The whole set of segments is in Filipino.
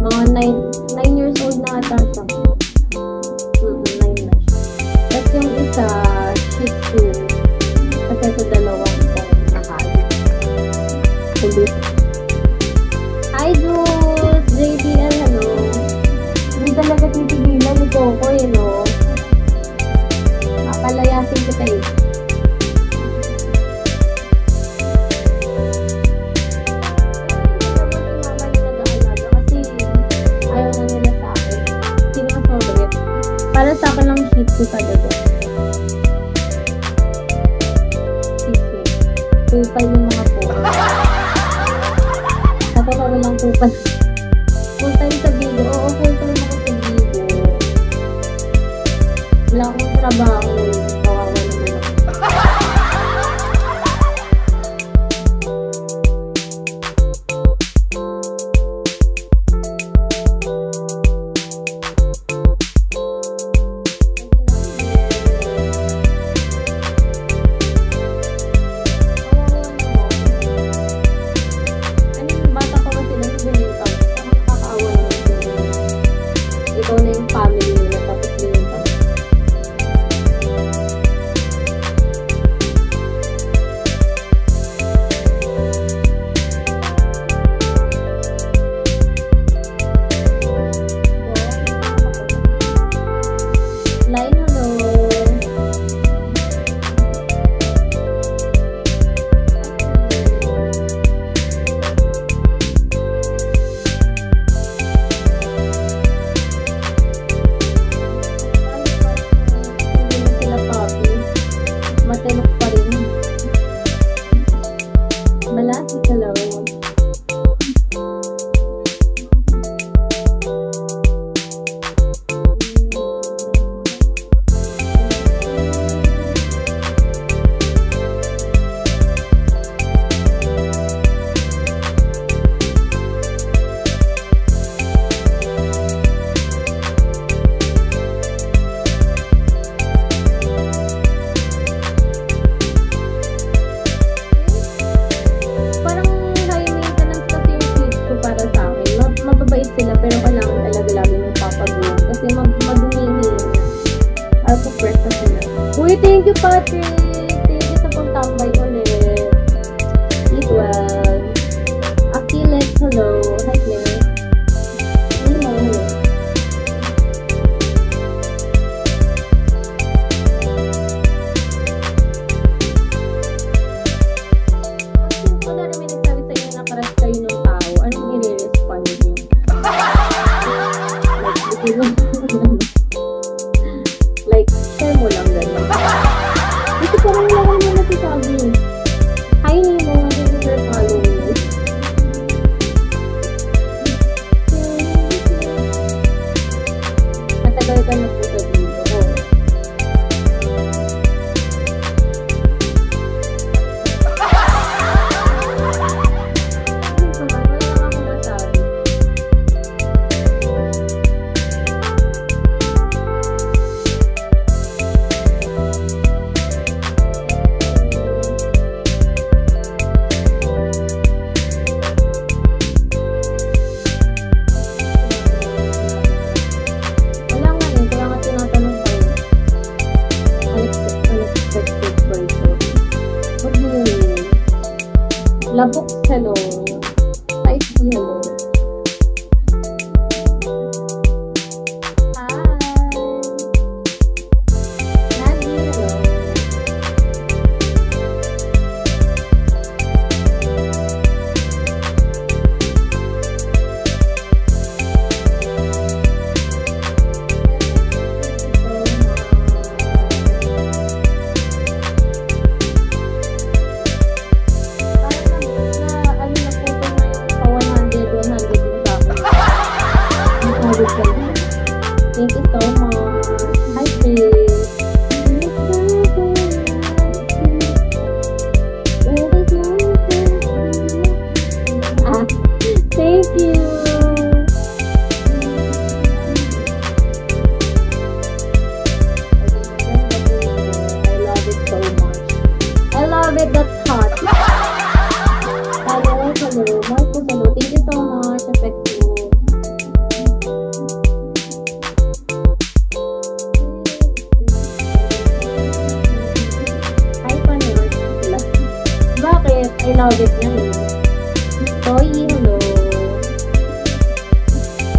Mga 9 years old na ata siya. 9 na siya. Tapos yung isa, Shih Tzu. Kasi ito dalawang pong nakain. Ulit. Hi, Jules! JBL, ano? Hindi talaga titigilan ni Coco, no? Papalayasin kita eh. Para sa akin lang Shih Tzu talaga. Shih Tzu. Tupal yung mga po. Ako na walang tupal. Full time sa Bigo. Oo, full time ako sa Bigo. Wala akong trabaho. Kawawa naman ako. Ikaw na yung family nila, tapos din pa. Line, hello. Matinok pa rin. Malaki ka lang. Sila, pero kailangan talaga lagi mong papagulan kasi madumini ako presta sila. Uy, thank you Patrick, thank you sa pagtambay ulit. Eat well. Achilles, hello. Hi Claire. Hello. Wala naman nagsabi sa inyo na crush kayo ng tao, anong i-respond niyo? Like, share mo lang ganyan. Ito parang lang yung natisabi. Hi, Nemo. Thank you for following me. Matagal ka na po sa video. Labok, hello. Type hello. Hi. Nagi, hello. love it na eh. Toy, hello.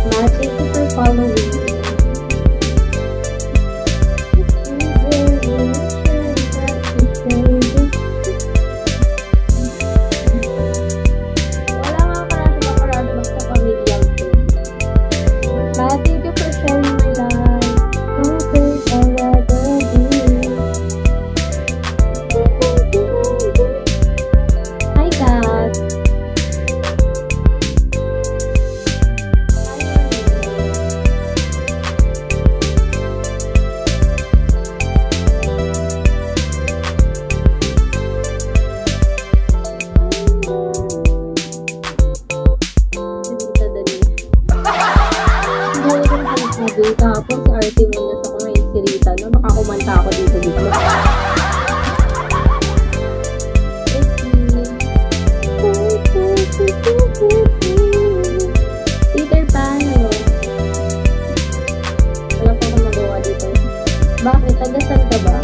Matt, thank you for following. Tapos sa arte mo na sa kumain si Rita, no? Baka kumanta ako dito. Peter Pan, no? Wala pa akong magawa dito. Bakit? Tagasan ka ba?